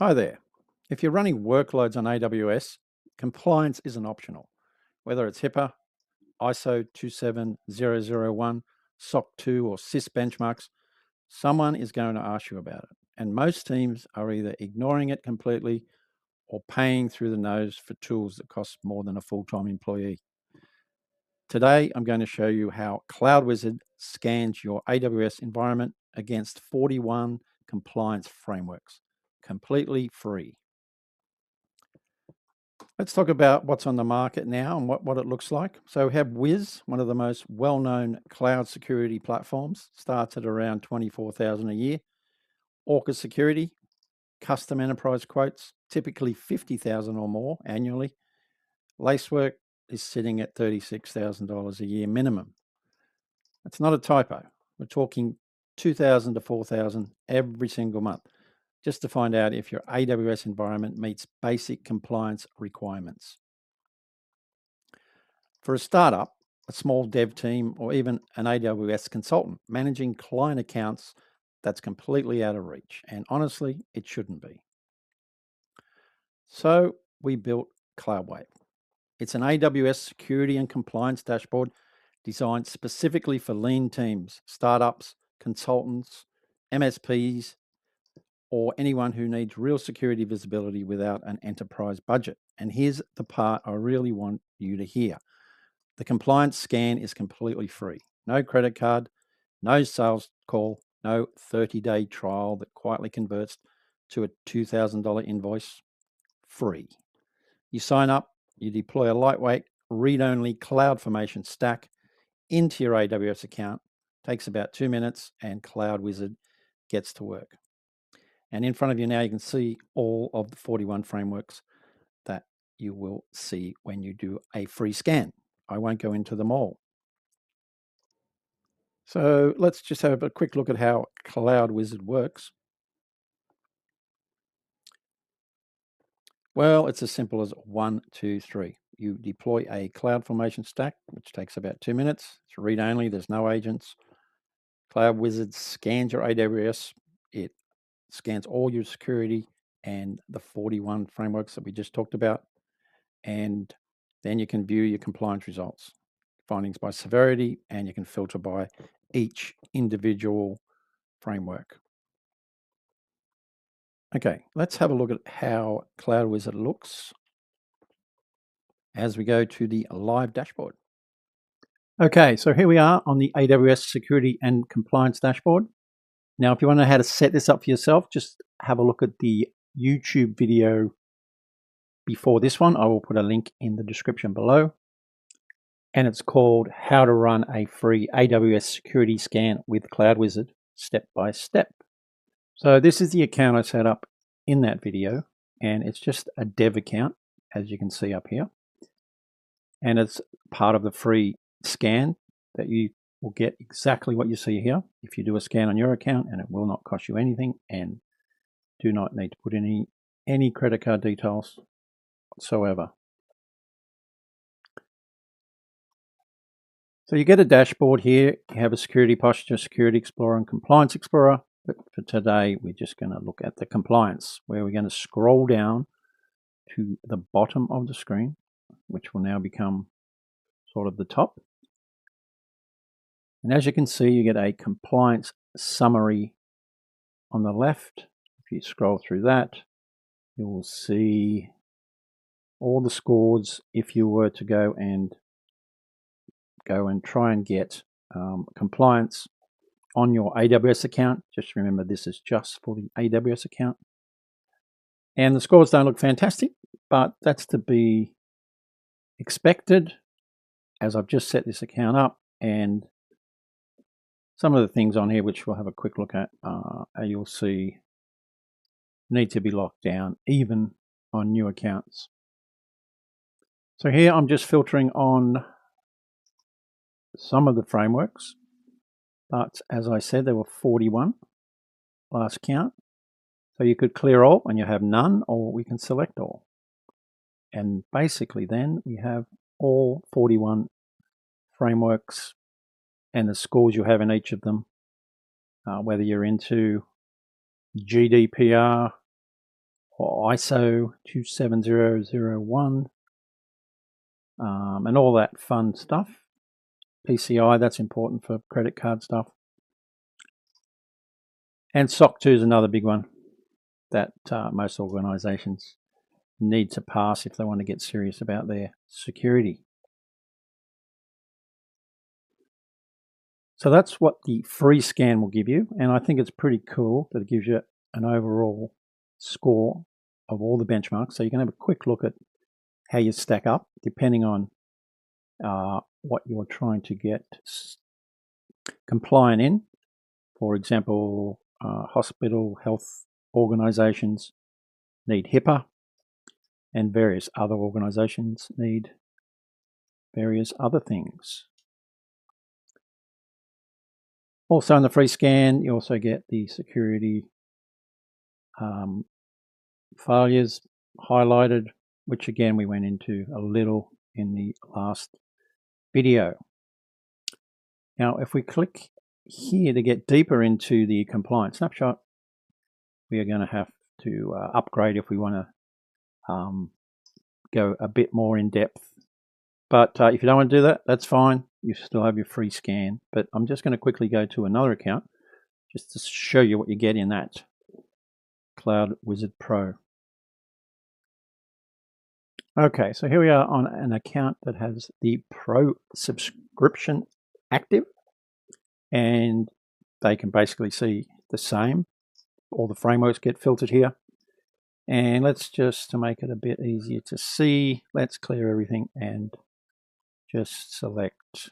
Hi there. If you're running workloads on AWS, compliance isn't optional. Whether it's HIPAA, ISO 27001, SOC 2, or CIS benchmarks, someone is going to ask you about it. And most teams are either ignoring it completely or paying through the nose for tools that cost more than a full-time employee. Today, I'm going to show you how CloudWizard scans your AWS environment against 41 compliance frameworks, completely free. Let's talk about what's on the market now and what it looks like. So we have Wiz, one of the most well-known cloud security platforms, starts at around $24,000 a year. Orca Security, custom enterprise quotes, typically $50,000 or more annually. Lacework is sitting at $36,000 a year minimum. That's not a typo. We're talking $2,000 to $4,000 every single month, just to find out if your AWS environment meets basic compliance requirements. For a startup, a small dev team, or even an AWS consultant managing client accounts, that's completely out of reach. And honestly, it shouldn't be. So we built CloudWave. It's an AWS security and compliance dashboard designed specifically for lean teams, startups, consultants, MSPs, or anyone who needs real security visibility without an enterprise budget. And here's the part I really want you to hear. The compliance scan is completely free. No credit card, no sales call, no 30-day trial that quietly converts to a $2,000 invoice. Free. You sign up, you deploy a lightweight, read-only CloudFormation stack into your AWS account. Takes about 2 minutes, and CloudWizard gets to work. And in front of you now, you can see all of the 41 frameworks that you will see when you do a free scan. I won't go into them all. So let's just have a quick look at how CloudWizard works. Well, it's as simple as 1, 2, 3. You deploy a CloudFormation stack, which takes about 2 minutes. It's read-only, there's no agents. CloudWizard scans your AWS. It scans all your security and the 41 frameworks that we just talked about. And then you can view your compliance results, findings by severity, and you can filter by each individual framework. Okay, let's have a look at how CloudWizard looks as we go to the live dashboard. Okay, so here we are on the AWS Security and Compliance dashboard. Now, if you want to know how to set this up for yourself, just have a look at the YouTube video before this one. I will put a link in the description below. And it's called How to Run a Free AWS Security Scan with CloudWizard Step by Step. So this is the account I set up in that video, and it's just a dev account, as you can see up here. And it's part of the free scan that you will get exactly what you see here if you do a scan on your account, and it will not cost you anything and do not need to put any credit card details whatsoever. So you get a dashboard here. You have a security posture, security explorer, and compliance explorer. But for today, we're just going to look at the compliance, where we're going to scroll down to the bottom of the screen, which will now become sort of the top. And as you can see, you get a compliance summary on the left. If you scroll through that, you will see all the scores if you were to go and try and get compliance on your AWS account. Just remember, this is just for the AWS account. And the scores don't look fantastic, but that's to be expected, as I've just set this account up. And some of the things on here, which we'll have a quick look at, you'll see need to be locked down, even on new accounts. So here I'm just filtering on some of the frameworks, but as I said, there were 41 last count. So you could clear all and you have none, or we can select all. And basically then we have all 41 frameworks and the scores you have in each of them, whether you're into GDPR or ISO 27001, and all that fun stuff. PCI, that's important for credit card stuff. And SOC 2 is another big one that most organizations need to pass if they want to get serious about their security. So that's what the free scan will give you, and I think it's pretty cool that it gives you an overall score of all the benchmarks. So you can have a quick look at how you stack up depending on what you're trying to get compliant in. For example, hospital health organizations need HIPAA, and various other organizations need various other things. Also in the free scan, you also get the security failures highlighted, which again we went into a little in the last video. Now, if we click here to get deeper into the compliance snapshot, we are going to have to upgrade if we want to go a bit more in depth. But if you don't want to do that, that's fine. You still have your free scan. But I'm just going to quickly go to another account just to show you what you get in that CloudWizard Pro. Okay, so here we are on an account that has the Pro subscription active, and they can basically see the same. All the frameworks get filtered here. And let's just, to make it a bit easier to see, let's clear everything and just select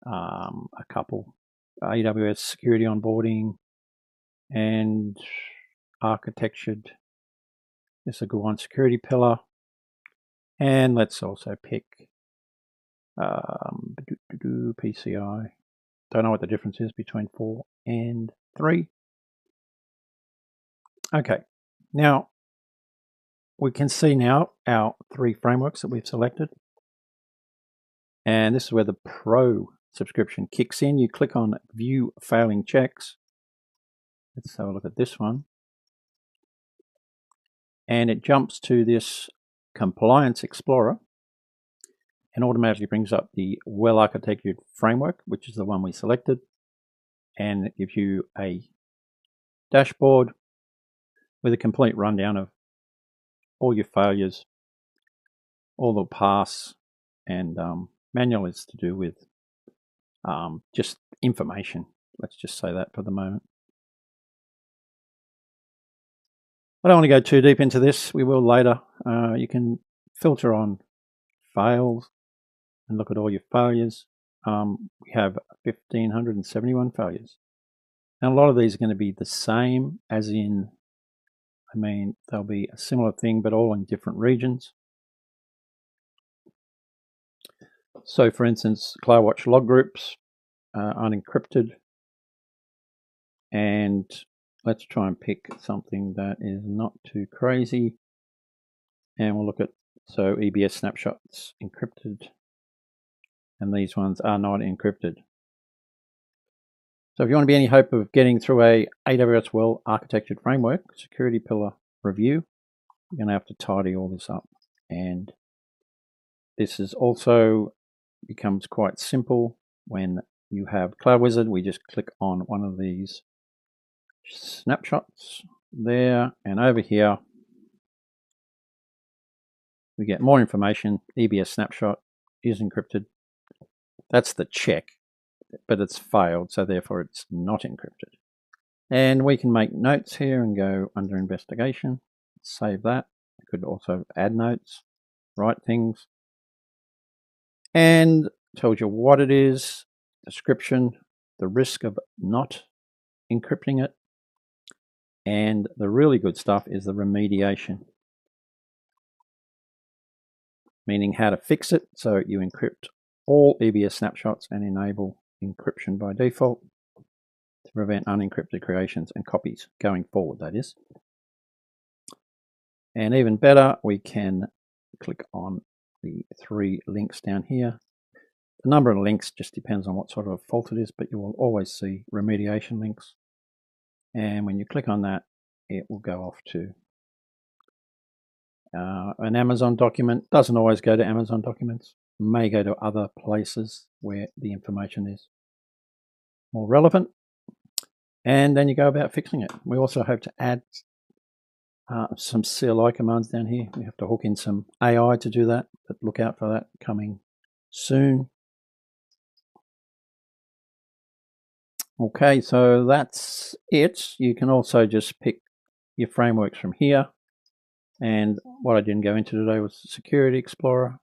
a couple. AWS Security Onboarding and Architectured. It's a good one, Security Pillar. And let's also pick PCI. Don't know what the difference is between 4 and 3. Okay, now we can see now our 3 frameworks that we've selected. And this is where the Pro subscription kicks in. You click on View Failing Checks. Let's have a look at this one. And it jumps to this Compliance Explorer and automatically brings up the Well-Architected framework, which is the one we selected. And it gives you a dashboard with a complete rundown of all your failures, all the pass, and manual is to do with just information. Let's just say that for the moment. I don't want to go too deep into this. We will later. You can filter on fails and look at all your failures. We have 1,571 failures. And a lot of these are going to be the same, as in, I mean, they'll be a similar thing, but all in different regions. So for instance, CloudWatch log groups, unencrypted. And let's try and pick something that is not too crazy. And we'll look at, so EBS snapshots encrypted. And these ones are not encrypted. So if you want to be any hope of getting through a AWS Well-Architected framework, security pillar review, you're going to have to tidy all this up. And this is also becomes quite simple when you have CloudWizard. We just click on one of these snapshots there, and over here we get more information. EBS snapshot is encrypted. That's the check, but it's failed, so therefore it's not encrypted. And we can make notes here and go under investigation, save that. We could also add notes, write things, and tells you what it is, description, the risk of not encrypting it, and the really good stuff is the remediation, meaning how to fix it. So you encrypt all EBS snapshots and enable encryption by default to prevent unencrypted creations and copies going forward, that is. And even better, we can click on the 3 links down here. The number of links just depends on what sort of fault it is, but you will always see remediation links. And when you click on that, it will go off to an Amazon document. Doesn't always go to Amazon documents, may go to other places where the information is more relevant. And then you go about fixing it. We also hope to add some CLI commands down here. We have to hook in some AI to do that, but look out for that coming soon. Okay, so that's it. You can also just pick your frameworks from here. And what I didn't go into today was Security Explorer.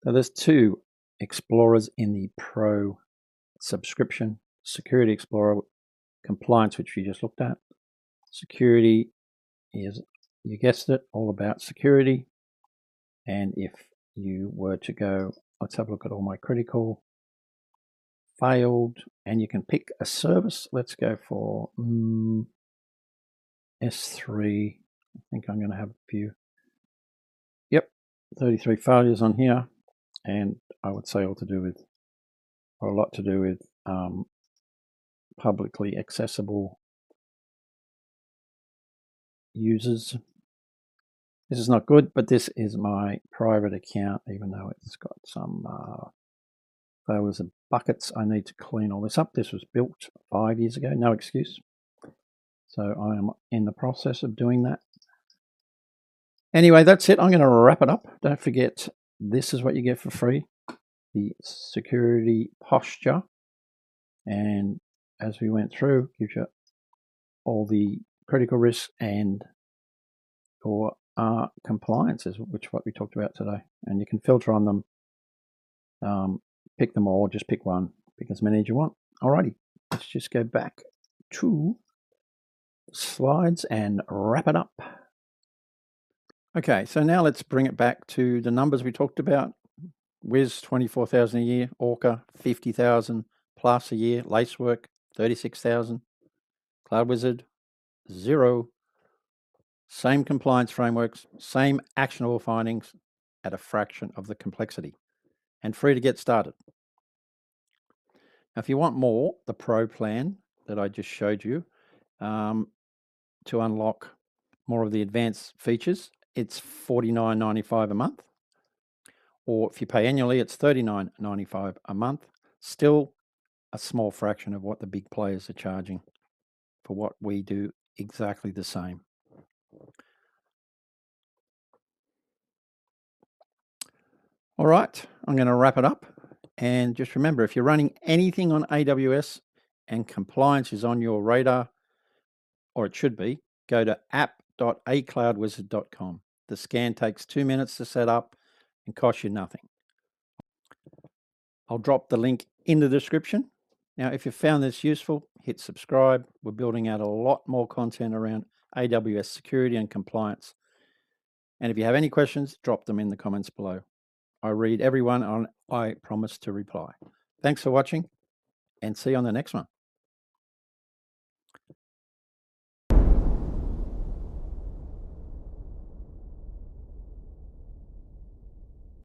So there's 2 Explorers in the Pro subscription. Security Explorer Compliance, which we just looked at. Security is, you guessed it, all about security. And if you were to go, let's have a look at all my critical, failed, and you can pick a service. Let's go for S3. I think I'm going to have a few. Yep, 33 failures on here, and I would say all to do with, or a lot to do with publicly accessible users. This is not good, but this is my private account, even though it's got some failures of buckets. I need to clean all this up. This was built 5 years ago, no excuse. So I am in the process of doing that. Anyway, that's it. I'm going to wrap it up. Don't forget, this is what you get for free, the security posture. And as we went through, gives you all the critical risks and your compliances, which is what we talked about today. And you can filter on them, pick them all, just pick one, pick as many as you want. Alrighty, let's just go back to slides and wrap it up. Okay, so now let's bring it back to the numbers we talked about. Wiz, 24,000 a year. Orca, 50,000 plus a year. Lacework, 36,000. CloudWizard, 0. Same compliance frameworks, same actionable findings at a fraction of the complexity, and free to get started. Now, if you want more, the Pro plan that I just showed you, to unlock more of the advanced features, it's $49.95 a month. Or if you pay annually, it's $39.95 a month. Still a small fraction of what the big players are charging for what we do, exactly the same. All right, I'm going to wrap it up. And just remember, if you're running anything on AWS and compliance is on your radar, or it should be, go to app.acloudwizard.com. The scan takes 2 minutes to set up and costs you nothing. I'll drop the link in the description. Now, if you found this useful, hit subscribe. We're building out a lot more content around AWS security and compliance. And if you have any questions, drop them in the comments below. I read everyone and I promise to reply. Thanks for watching, and see you on the next one.